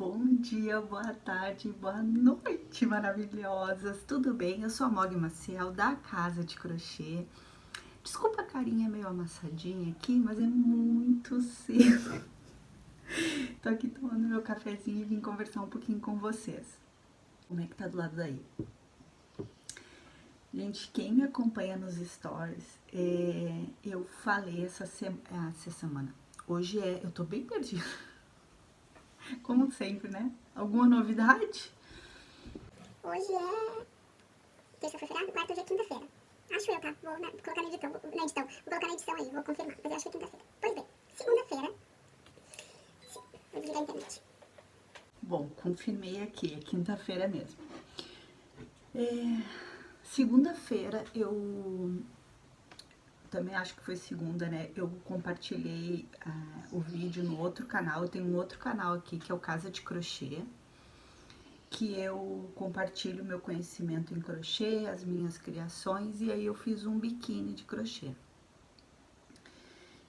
Bom dia, boa tarde, boa noite, maravilhosas! Tudo bem? Eu sou a Mog Maciel, da Casa de Crochê. Desculpa a carinha meio amassadinha aqui, mas é muito cedo. Tô aqui tomando meu cafezinho e vim conversar um pouquinho com vocês. Como é que tá do lado daí? Gente, quem me acompanha nos stories, eu falei essa semana. Hoje eu tô bem perdida. Como sempre, né? Alguma novidade? Hoje é terça foi feriado, quarta hoje é quinta-feira. Acho eu, tá? Vou colocar na edição, vou colocar na edição aí, vou confirmar, mas eu acho que é quinta-feira. Pois bem, segunda-feira. Vou desligar a internet. Bom, confirmei aqui, é quinta-feira mesmo. Segunda-feira eu também acho que foi segunda, né? Eu compartilhei o vídeo no outro canal. Eu tenho um outro canal aqui que é o Casa de Crochê, que eu compartilho meu conhecimento em crochê, as minhas criações, e aí eu fiz um biquíni de crochê.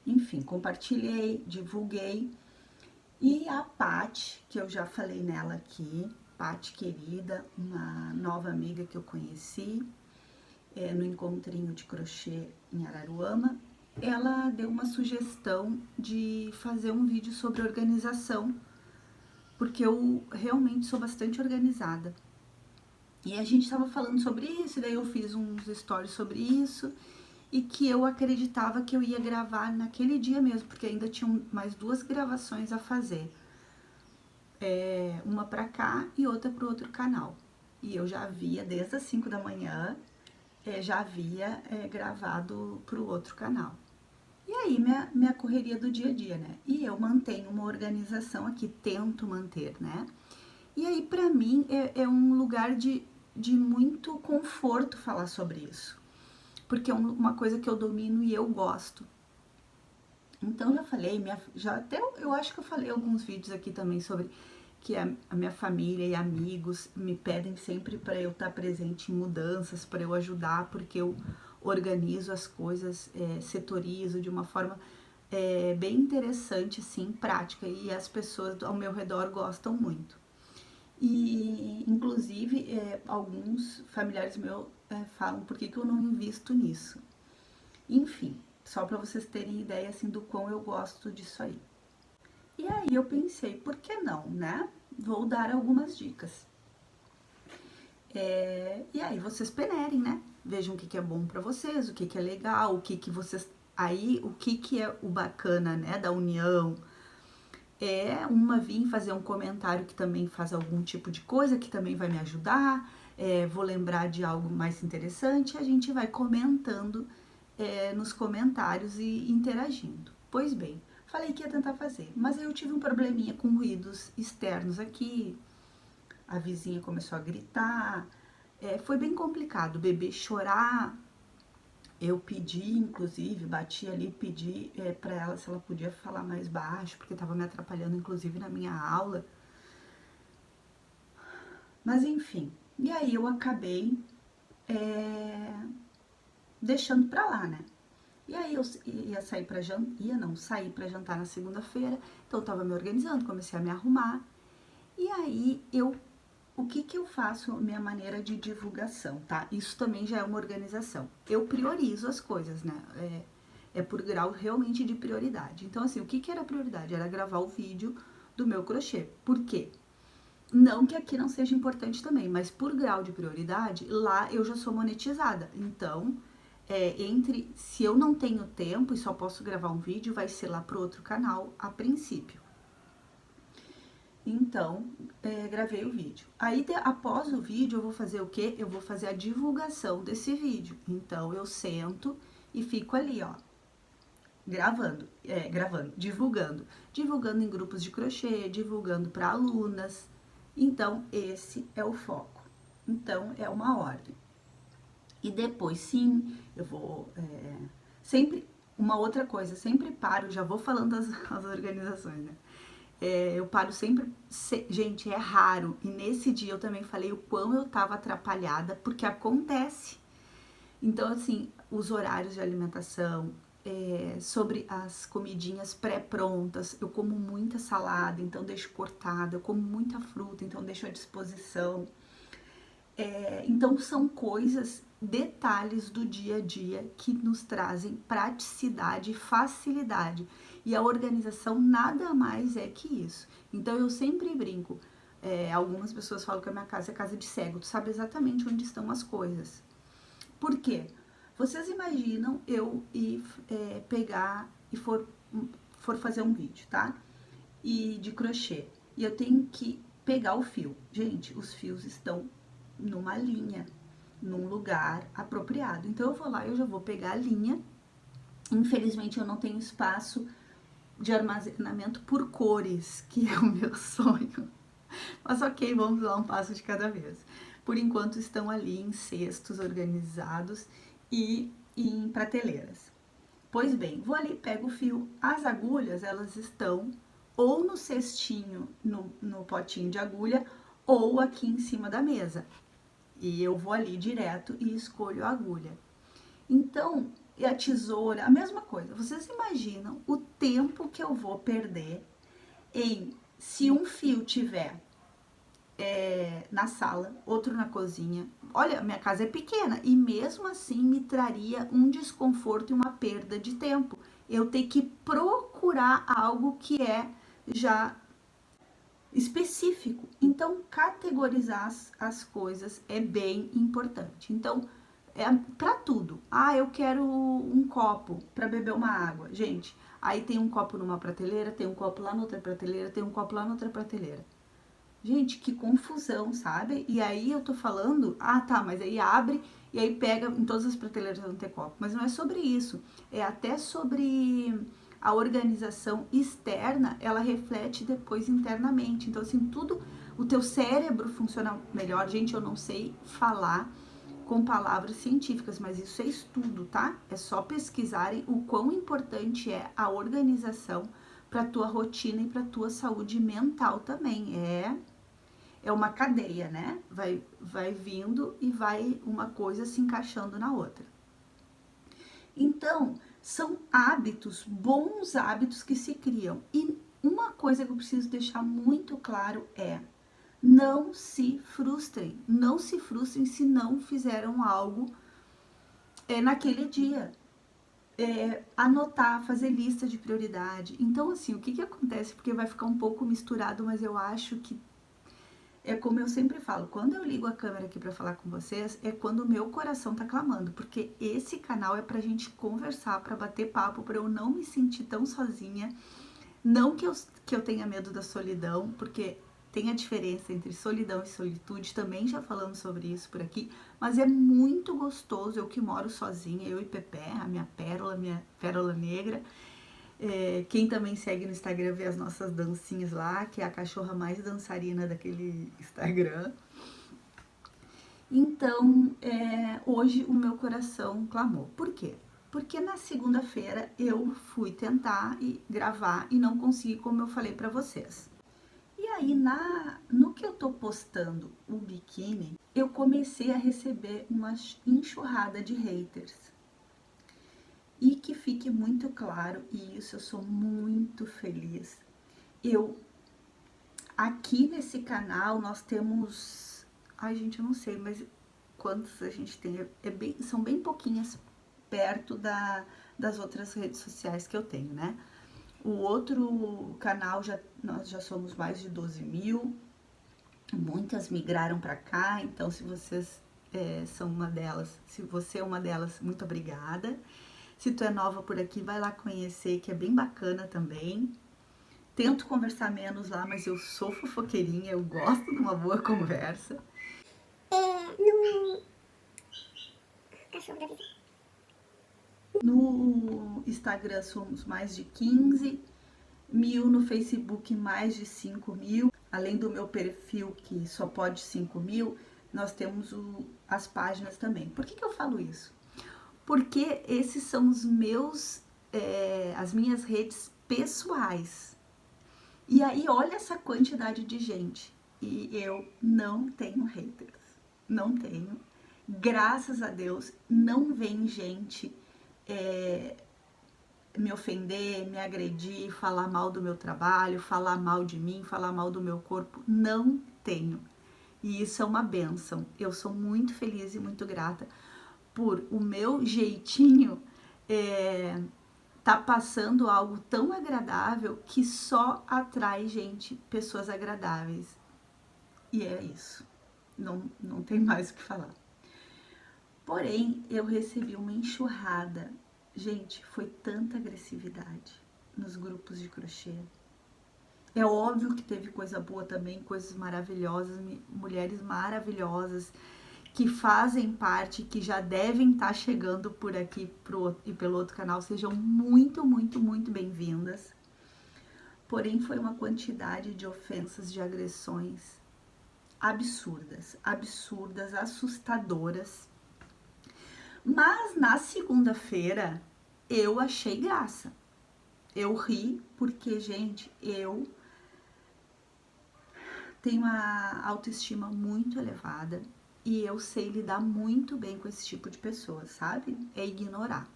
Enfim, compartilhei, divulguei. E a Paty, que eu já falei nela aqui, Paty querida, uma nova amiga que eu conheci no encontrinho de crochê em Araruama, ela deu uma sugestão de fazer um vídeo sobre organização, porque eu realmente sou bastante organizada. E a gente estava falando sobre isso, e daí eu fiz uns stories sobre isso, e que eu acreditava que eu ia gravar naquele dia mesmo, porque ainda tinham mais 2 gravações a fazer. Uma pra cá e outra pro outro canal. E eu já havia, desde as 5 da manhã, já havia gravado pro outro canal. E aí, minha correria do dia a dia, né? E eu mantenho uma organização aqui, tento manter, né? E aí, pra mim, é um lugar de muito conforto falar sobre isso. Porque é uma coisa que eu domino e eu gosto. Então, já falei, eu acho que eu falei alguns vídeos aqui também sobre que a minha família e amigos me pedem sempre para eu estar presente em mudanças, para eu ajudar, porque eu organizo as coisas, setorizo de uma forma bem interessante, assim, prática, e as pessoas ao meu redor gostam muito. E, inclusive, alguns familiares meus falam por que eu não invisto nisso. Enfim, só para vocês terem ideia, assim, do quão eu gosto disso aí. E aí eu pensei, por que não, né? Vou dar algumas dicas. E aí vocês peneirem, né? Vejam o que é bom pra vocês, o que é legal, o que vocês... Aí, o que é o bacana, né, da união. Uma vir fazer um comentário que também faz algum tipo de coisa, que também vai me ajudar, vou lembrar de algo mais interessante, a gente vai comentando nos comentários e interagindo. Pois bem, falei que ia tentar fazer, mas aí eu tive um probleminha com ruídos externos aqui, a vizinha começou a gritar, foi bem complicado, o bebê chorar. Eu pedi, inclusive, bati ali, pedi pra ela se ela podia falar mais baixo, porque tava me atrapalhando, inclusive, na minha aula. Mas, enfim, e aí eu acabei deixando pra lá, né? E aí eu ia sair pra jantar, sair pra jantar na segunda-feira, então eu tava me organizando, comecei a me arrumar. E aí o que eu faço, minha maneira de divulgação, tá? Isso também já é uma organização. Eu priorizo as coisas, né? É por grau realmente de prioridade. Então, assim, o que era prioridade? Era gravar o vídeo do meu crochê. Por quê? Não que aqui não seja importante também, mas por grau de prioridade, lá eu já sou monetizada. Então, se eu não tenho tempo e só posso gravar um vídeo, vai ser lá pro outro canal a princípio. Então, gravei o vídeo. Aí, após o vídeo, eu vou fazer o quê? Eu vou fazer a divulgação desse vídeo. Então, eu sento e fico ali, ó, gravando, divulgando em grupos de crochê, divulgando para alunas. Então, esse é o foco. Então, é uma ordem. E depois, sim, eu vou sempre, uma outra coisa, sempre paro, já vou falando as organizações, né? Eu paro sempre, gente, é raro, e nesse dia eu também falei o quão eu tava atrapalhada, porque acontece. Então, assim, os horários de alimentação, sobre as comidinhas pré-prontas. Eu como muita salada, então deixo cortada. Eu como muita fruta, então deixo à disposição. Então são coisas, detalhes do dia a dia que nos trazem praticidade e facilidade. E a organização nada mais é que isso. Então eu sempre brinco. Algumas pessoas falam que a minha casa é casa de cego. Tu sabe exatamente onde estão as coisas. Por quê? Vocês imaginam eu ir pegar e for fazer um vídeo, tá? E de crochê. E eu tenho que pegar o fio. Gente, os fios estão numa linha, num lugar apropriado. Então eu vou lá, eu já vou pegar a linha. Infelizmente eu não tenho espaço de armazenamento por cores, que é o meu sonho. Mas ok, vamos lá um passo de cada vez. Por enquanto estão ali em cestos organizados e em prateleiras. Pois bem, vou ali, pego o fio. As agulhas, elas estão ou no cestinho, no potinho de agulha, ou aqui em cima da mesa. E eu vou ali direto e escolho a agulha. Então, e a tesoura, a mesma coisa. Vocês imaginam o tempo que eu vou perder se um fio tiver na sala, outro na cozinha. Olha, minha casa é pequena e mesmo assim me traria um desconforto e uma perda de tempo. Eu tenho que procurar algo que é já específico. Então, categorizar as coisas é bem importante. Então, para tudo. Ah, eu quero um copo para beber uma água. Gente, aí tem um copo numa prateleira, tem um copo lá na outra prateleira, tem um copo lá na outra prateleira. Gente, que confusão, sabe? E aí eu tô falando, tá, mas aí abre e aí pega, em todas as prateleiras vão ter copo. Mas não é sobre isso, é até sobre a organização externa, ela reflete depois internamente. Então, assim, tudo, o teu cérebro funciona melhor. Gente, eu não sei falar com palavras científicas, mas isso é estudo, tá? É só pesquisarem o quão importante é a organização para tua rotina e para tua saúde mental também. É uma cadeia, né? Vai vindo e vai uma coisa se encaixando na outra. Então, são hábitos, bons hábitos que se criam. E uma coisa que eu preciso deixar muito claro é: não se frustrem. Não se frustrem se não fizeram algo naquele dia. Anotar, fazer lista de prioridade. Então, assim, o que acontece? Porque vai ficar um pouco misturado, mas eu acho que é como eu sempre falo, quando eu ligo a câmera aqui para falar com vocês, é quando o meu coração tá clamando, porque esse canal é pra gente conversar, pra bater papo, pra eu não me sentir tão sozinha. Não que eu tenha medo da solidão, porque tem a diferença entre solidão e solitude, também já falamos sobre isso por aqui, mas é muito gostoso, eu que moro sozinha, eu e Pepe, a minha pérola negra. Quem também segue no Instagram vê as nossas dancinhas lá, que é a cachorra mais dançarina daquele Instagram. Então, hoje o meu coração clamou. Por quê? Porque na segunda-feira eu fui tentar gravar e não consegui, como eu falei pra vocês. E aí, no que eu tô postando o biquíni, eu comecei a receber uma enxurrada de haters. E que fique muito claro, e isso eu sou muito feliz. Aqui nesse canal nós temos, ai gente, eu não sei, mas quantos a gente tem? São bem pouquinhas perto das outras redes sociais que eu tenho, né? O outro canal, nós já somos mais de 12 mil, muitas migraram para cá, então se vocês são uma delas, se você é uma delas, muito obrigada. Se tu é nova por aqui, vai lá conhecer, que é bem bacana também. Tento conversar menos lá, mas eu sou fofoqueirinha, eu gosto de uma boa conversa. No cachorro da vida. No Instagram somos mais de 15 mil, no Facebook mais de 5 mil. Além do meu perfil, que só pode 5 mil, nós temos as páginas também. Por que eu falo isso? Porque esses são os as minhas redes pessoais. E aí, olha essa quantidade de gente. E eu não tenho haters. Não tenho. Graças a Deus, não vem gente me ofender, me agredir, falar mal do meu trabalho, falar mal de mim, falar mal do meu corpo. Não tenho. E isso é uma bênção. Eu sou muito feliz e muito grata por o meu jeitinho tá passando algo tão agradável que só atrai gente, pessoas agradáveis. E é isso. Não tem mais o que falar. Porém, eu recebi uma enxurrada. Gente, foi tanta agressividade nos grupos de crochê. É óbvio que teve coisa boa também, coisas maravilhosas, mulheres maravilhosas que fazem parte, que já devem estar chegando por aqui e pelo outro canal, sejam muito, muito, muito bem-vindas. Porém, foi uma quantidade de ofensas, de agressões absurdas, absurdas, assustadoras. Mas na segunda-feira eu achei graça. Eu ri porque, gente, eu tenho uma autoestima muito elevada e eu sei lidar muito bem com esse tipo de pessoa, sabe? É ignorar.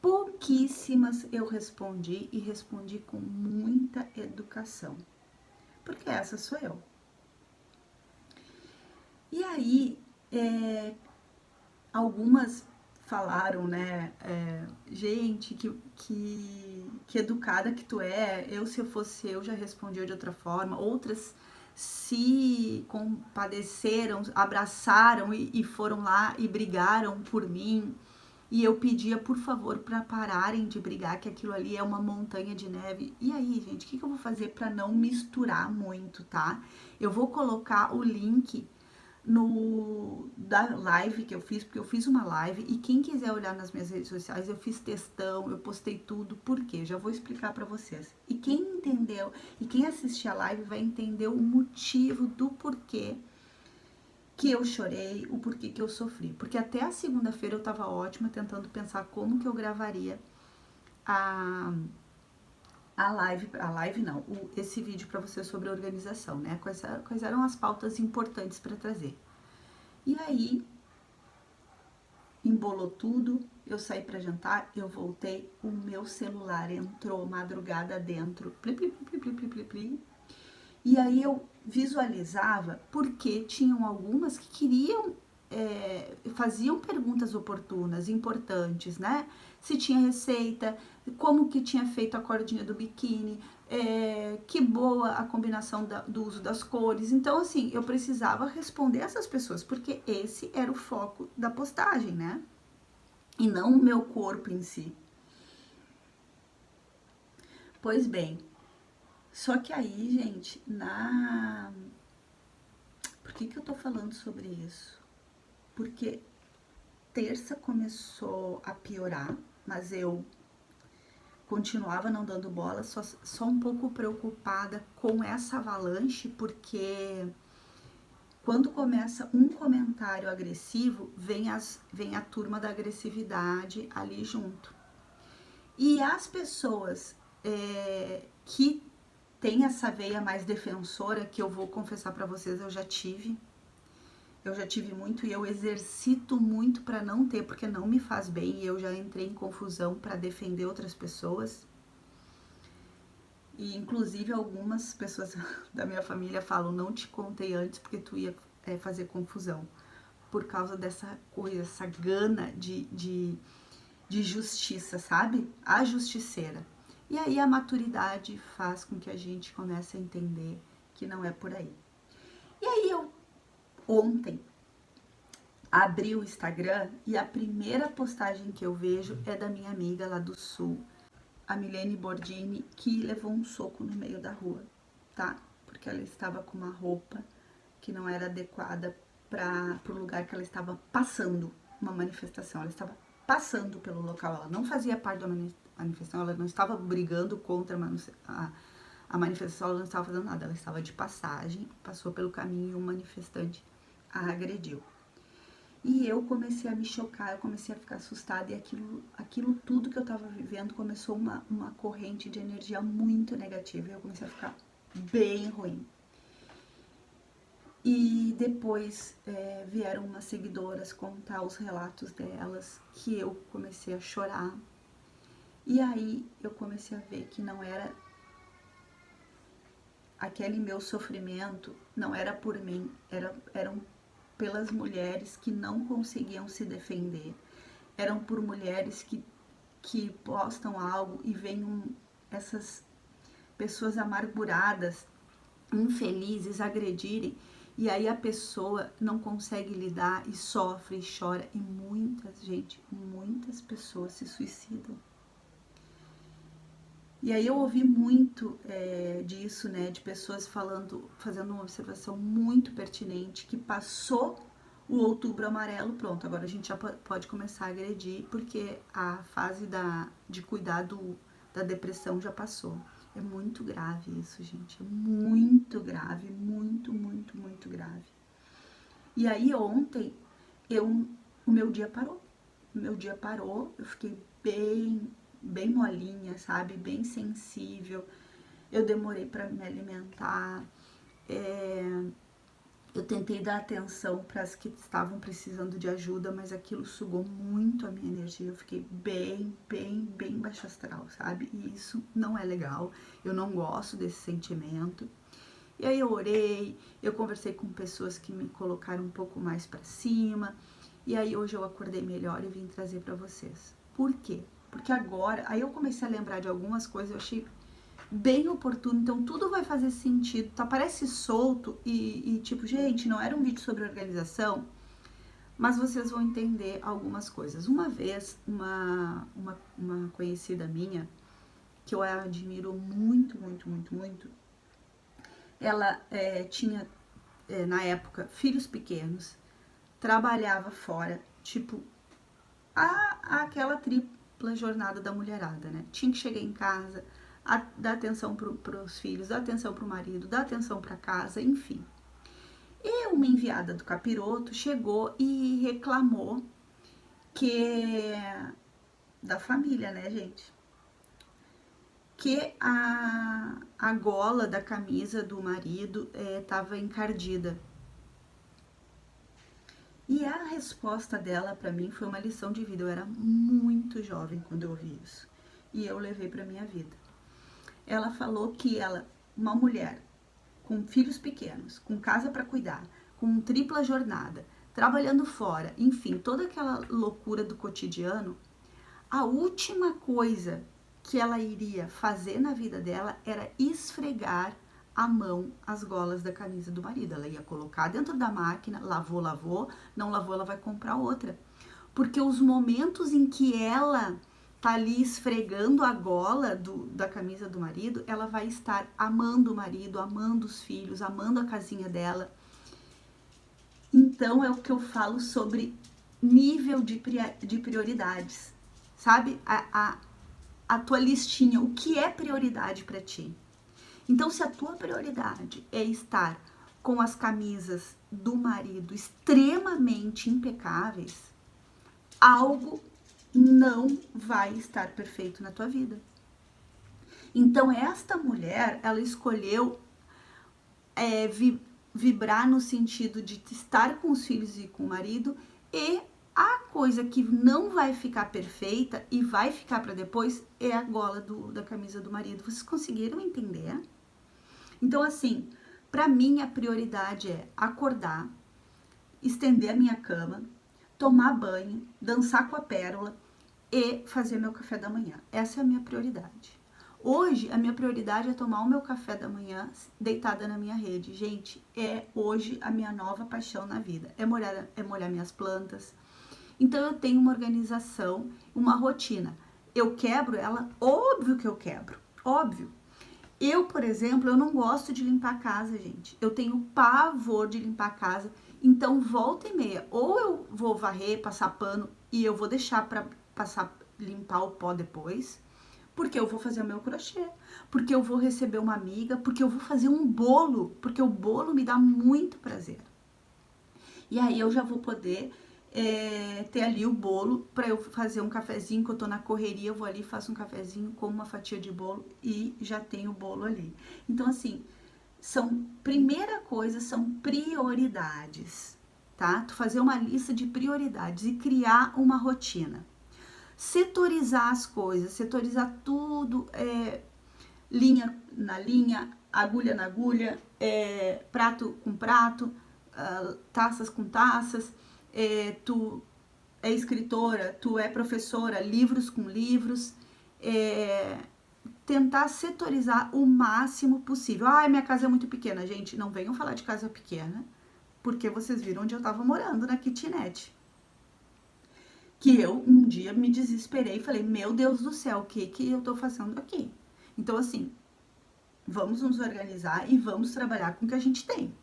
Pouquíssimas eu respondi e respondi com muita educação, porque essa sou eu. E aí, algumas falaram, né, gente, que educada que tu é, se eu fosse eu já respondia de outra forma. Outras se compadeceram, abraçaram e foram lá e brigaram por mim. E eu pedia, por favor, para pararem de brigar, que aquilo ali é uma montanha de neve. E aí, gente, o que eu vou fazer para não misturar muito, tá? Eu vou colocar o link da live que eu fiz, porque eu fiz uma live e quem quiser olhar nas minhas redes sociais, eu fiz textão, eu postei tudo, por quê? Já vou explicar para vocês. E quem entendeu, e quem assistir a live vai entender o motivo do porquê que eu chorei, o porquê que eu sofri. Porque até a segunda-feira eu tava ótima tentando pensar como que eu gravaria a live não, esse vídeo para vocês sobre a organização, né? Quais eram as pautas importantes para trazer. E aí, embolou tudo, eu saí para jantar, eu voltei, o meu celular entrou madrugada dentro, pli, pli, pli, pli, pli, pli, pli. E aí eu visualizava porque tinham algumas que queriam, faziam perguntas oportunas, importantes, né? Se tinha receita, como que tinha feito a cordinha do biquíni, que boa a combinação do uso das cores. Então, assim, eu precisava responder essas pessoas, porque esse era o foco da postagem, né? E não o meu corpo em si. Pois bem, só que aí, gente, Por que eu tô falando sobre isso? Porque terça começou a piorar, mas eu continuava não dando bola, só um pouco preocupada com essa avalanche, porque quando começa um comentário agressivo, vem a turma da agressividade ali junto. E as pessoas que têm essa veia mais defensora, que eu vou confessar para vocês, eu já tive muito e eu exercito muito para não ter, porque não me faz bem e eu já entrei em confusão para defender outras pessoas. E inclusive algumas pessoas da minha família falam, não te contei antes porque tu ia fazer confusão. Por causa dessa coisa, essa gana de justiça, sabe? A justiceira. E aí a maturidade faz com que a gente comece a entender que não é por aí. E aí eu, ontem, abri o Instagram e a primeira postagem que eu vejo é da minha amiga lá do Sul, a Milene Bordini, que levou um soco no meio da rua, tá? Porque ela estava com uma roupa que não era adequada para o lugar que ela estava passando uma manifestação. Ela estava passando pelo local, ela não fazia parte da manifestação, ela não estava brigando contra a manifestação, ela não estava fazendo nada, ela estava de passagem, passou pelo caminho e um manifestante a agrediu. E eu comecei a me chocar, eu comecei a ficar assustada e aquilo tudo que eu tava vivendo começou uma corrente de energia muito negativa e eu comecei a ficar bem ruim. E depois vieram umas seguidoras contar os relatos delas, que eu comecei a chorar. E aí eu comecei a ver que não era aquele meu sofrimento, não era por mim, eram pelas mulheres que não conseguiam se defender, eram por mulheres que postam algo e vêm essas pessoas amarguradas, infelizes, agredirem, e aí a pessoa não consegue lidar e sofre e chora, e muitas pessoas se suicidam. E aí eu ouvi muito disso, né, de pessoas fazendo uma observação muito pertinente, que passou o outubro amarelo, pronto, agora a gente já pode começar a agredir, porque a fase de cuidar da depressão já passou. É muito grave isso, gente, é muito grave, muito grave. E aí ontem, o meu dia parou, eu fiquei bem molinha, sabe? Bem sensível. Eu demorei para me alimentar. Eu tentei dar atenção para as que estavam precisando de ajuda, mas aquilo sugou muito a minha energia. Eu fiquei bem baixo astral, sabe? E isso não é legal. Eu não gosto desse sentimento. E aí eu orei, eu conversei com pessoas que me colocaram um pouco mais para cima. E aí hoje eu acordei melhor e vim trazer para vocês. Por quê? Porque agora, aí eu comecei a lembrar de algumas coisas, eu achei bem oportuno, então tudo vai fazer sentido, tá? Parece solto e tipo, gente, não era um vídeo sobre organização, mas vocês vão entender algumas coisas. Uma vez, uma conhecida minha, que eu admiro muito, ela tinha, na época, filhos pequenos, trabalhava fora, tipo, aquela tripla jornada da mulherada, né? Tinha que chegar em casa, dar atenção para os filhos, dar atenção para o marido, dar atenção para casa, enfim. E uma enviada do capiroto chegou e reclamou que da família, né, gente? Que a gola da camisa do marido estava encardida. E a resposta dela para mim foi uma lição de vida. Eu era muito jovem quando eu ouvi isso. E eu levei para minha vida. Ela falou que uma mulher com filhos pequenos, com casa para cuidar, com tripla jornada, trabalhando fora, enfim, toda aquela loucura do cotidiano, a última coisa que ela iria fazer na vida dela era esfregar a mão as golas da camisa do marido. Ela ia colocar dentro da máquina, lavou, não lavou, ela vai comprar outra. Porque os momentos em que ela tá ali esfregando a gola da camisa do marido, ela vai estar amando o marido, amando os filhos, amando a casinha dela. Então é o que eu falo sobre nível de prioridades, sabe? A tua listinha, o que é prioridade para ti? Então, se a tua prioridade é estar com as camisas do marido extremamente impecáveis, algo não vai estar perfeito na tua vida. Então, esta mulher, ela escolheu vibrar no sentido de estar com os filhos e com o marido, e a coisa que não vai ficar perfeita e vai ficar para depois é a gola da camisa do marido. Vocês conseguiram entender? Então, assim, para mim a prioridade é acordar, estender a minha cama, tomar banho, dançar com a pérola e fazer meu café da manhã. Essa é a minha prioridade. Hoje, a minha prioridade é tomar o meu café da manhã deitada na minha rede. Gente, hoje a minha nova paixão na vida. É molhar minhas plantas. Então, eu tenho uma organização, uma rotina. Eu quebro ela? Óbvio que eu quebro. Óbvio. Eu, por exemplo, eu não gosto de limpar a casa, gente. Eu tenho pavor de limpar a casa. Então, volta e meia, ou eu vou varrer, passar pano e eu vou deixar para limpar o pó depois, porque eu vou fazer o meu crochê, porque eu vou receber uma amiga, porque eu vou fazer um bolo, porque o bolo me dá muito prazer. E aí eu já vou poder ter ali o bolo para eu fazer um cafezinho, que eu tô na correria, eu vou ali, faço um cafezinho com uma fatia de bolo e já tenho o bolo ali. Então, assim, primeira coisa, são prioridades, tá? Tu fazer uma lista de prioridades e criar uma rotina. Setorizar as coisas, setorizar tudo, linha na linha, agulha na agulha, prato com prato, taças com taças, tu é escritora, tu é professora, livros com livros, tentar setorizar o máximo possível. Ah, minha casa é muito pequena. Gente, não venham falar de casa pequena, porque vocês viram onde eu tava morando, na kitnet. Que eu, um dia, me desesperei e falei, meu Deus do céu, o que eu tô fazendo aqui? Então, assim, vamos nos organizar e vamos trabalhar com o que a gente tem.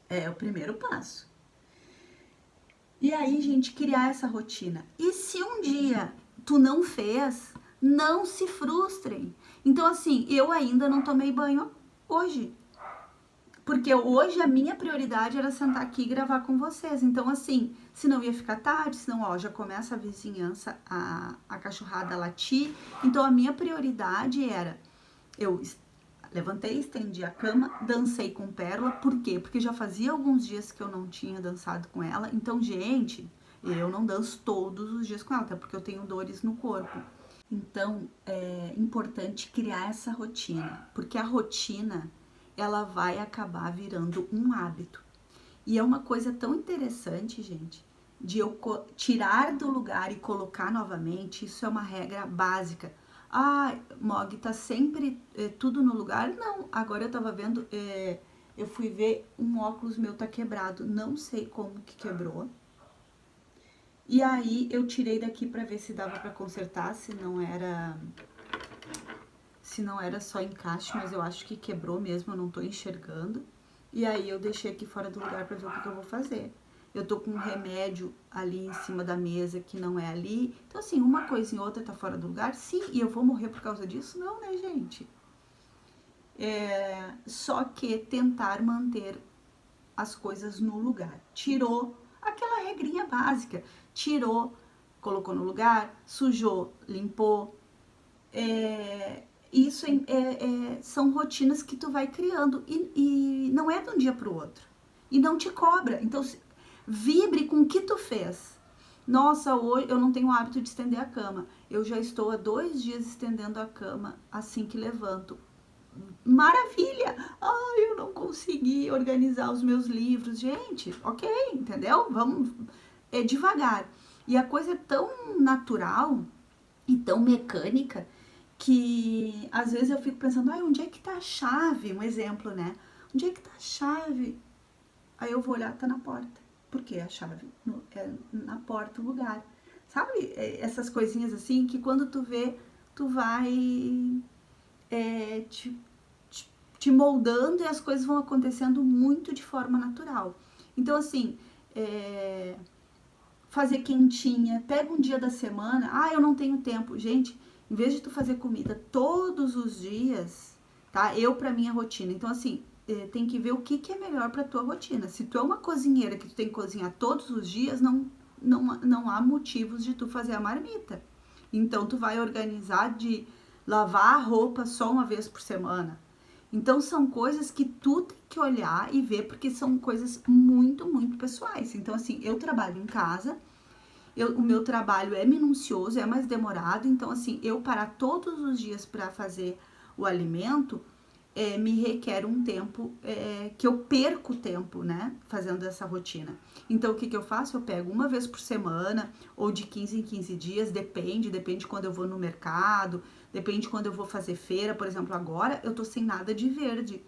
É o primeiro passo. E aí, gente, criar essa rotina. E se um dia tu não fez, não se frustrem. Então, assim, eu ainda não tomei banho hoje. Porque hoje a minha prioridade era sentar aqui e gravar com vocês. Então, assim, senão ia ficar tarde, senão, ó, já começa a vizinhança, a cachorrada a latir. Então, a minha prioridade era, eu levantei, estendi a cama, dancei com Pérola. Por quê? Porque já fazia alguns dias que eu não tinha dançado com ela. Então, gente, eu não danço todos os dias com ela, até porque eu tenho dores no corpo. Então, é importante criar essa rotina, porque a rotina, ela vai acabar virando um hábito. E é uma coisa tão interessante, gente, de eu tirar do lugar e colocar novamente, isso é uma regra básica. Ah, Mog, tá sempre tudo no lugar? Não, agora eu tava vendo, eu fui ver um óculos meu tá quebrado, não sei como que quebrou. E aí eu tirei daqui pra ver se dava pra consertar, se não era só encaixe, mas eu acho que quebrou mesmo, eu não tô enxergando. E aí eu deixei aqui fora do lugar pra ver o que eu vou fazer. Eu tô com um remédio ali em cima da mesa que não é ali. Então, assim, uma coisa e outra tá fora do lugar. Sim, e eu vou morrer por causa disso? Não, né, gente? Só que tentar manter as coisas no lugar. Tirou aquela regrinha básica. Tirou, colocou no lugar, sujou, limpou. Isso são rotinas que tu vai criando e não é de um dia para o outro. E não te cobra. Então, vibre com o que tu fez. Nossa, hoje eu não tenho o hábito de estender a cama. Eu já estou há 2 dias estendendo a cama assim que levanto. Maravilha! Ai, eu não consegui organizar os meus livros. Gente, ok, entendeu? Vamos devagar. E a coisa é tão natural e tão mecânica que às vezes eu fico pensando, ai, onde é que tá a chave? Um exemplo, né? Onde é que tá a chave? Aí eu vou olhar, tá na porta. Por quê? A chave é na porta, o lugar. Sabe? Essas coisinhas assim que quando tu vê, tu vai te moldando e as coisas vão acontecendo muito de forma natural. Então, assim, fazer quentinha, pega um dia da semana, ah, eu não tenho tempo. Gente, em vez de tu fazer comida todos os dias, tá? Eu, pra minha rotina. Então, assim, tem que ver o que é melhor pra tua rotina. Se tu é uma cozinheira que tu tem que cozinhar todos os dias, não há motivos de tu fazer a marmita. Então, tu vai organizar de lavar a roupa só uma vez por semana. Então, são coisas que tu tem que olhar e ver, porque são coisas muito, muito pessoais. Então, assim, eu trabalho em casa, o meu trabalho é minucioso, é mais demorado. Então, assim, eu parar todos os dias para fazer o alimento, me requer um tempo, que eu perco tempo, né, fazendo essa rotina. Então, o que eu faço? Eu pego uma vez por semana, ou de 15 em 15 dias, depende quando eu vou no mercado, depende quando eu vou fazer feira. Por exemplo, agora eu tô sem nada de verde.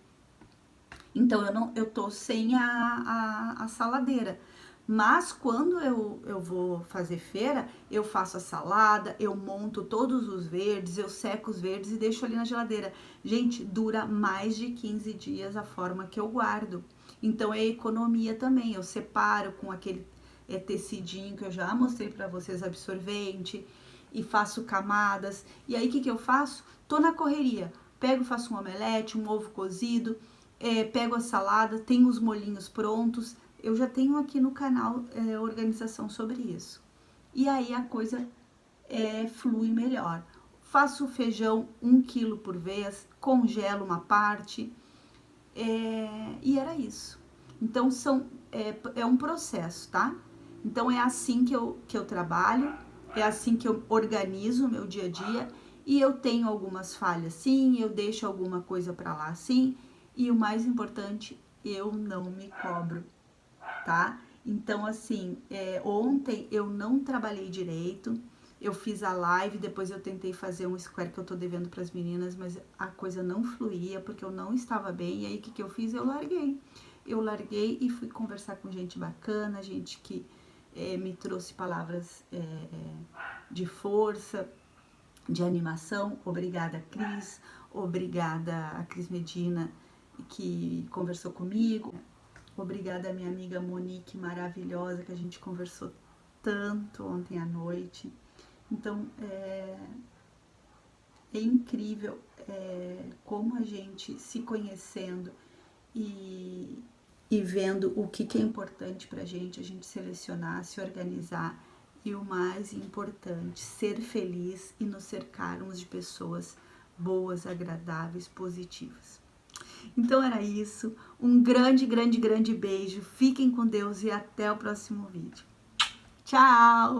Então, eu tô sem a saladeira. Mas quando eu vou fazer feira, eu faço a salada, eu monto todos os verdes, eu seco os verdes e deixo ali na geladeira. Gente, dura mais de 15 dias a forma que eu guardo. Então é economia também. Eu separo com aquele tecidinho que eu já mostrei para vocês, absorvente, e faço camadas. E aí o que eu faço? Tô na correria. Pego, faço um omelete, um ovo cozido, pego a salada, tenho os molhinhos prontos. Eu já tenho aqui no canal organização sobre isso. E aí a coisa flui melhor. Faço o feijão 1 quilo por vez, congelo uma parte, e era isso. Então é um processo, tá? Então é assim que eu trabalho. É assim que eu organizo o meu dia a dia. E eu tenho algumas falhas, sim, eu deixo alguma coisa para lá, sim. E o mais importante, eu não me cobro, tá? Então, assim, ontem eu não trabalhei direito. Eu fiz a live, depois eu tentei fazer um square que eu tô devendo para as meninas, mas a coisa não fluía porque eu não estava bem. E aí, o que eu fiz? Eu larguei. Eu larguei e fui conversar com gente bacana, gente que me trouxe palavras de força, de animação. Obrigada, Cris. Obrigada a Cris Medina, que conversou comigo. Obrigada, minha amiga Monique, maravilhosa, que a gente conversou tanto ontem à noite. Então, é incrível como a gente se conhecendo e vendo o que é importante pra gente, a gente selecionar, se organizar e o mais importante, ser feliz e nos cercarmos de pessoas boas, agradáveis, positivas. Então era isso. Um grande, grande, grande beijo. Fiquem com Deus e até o próximo vídeo. Tchau!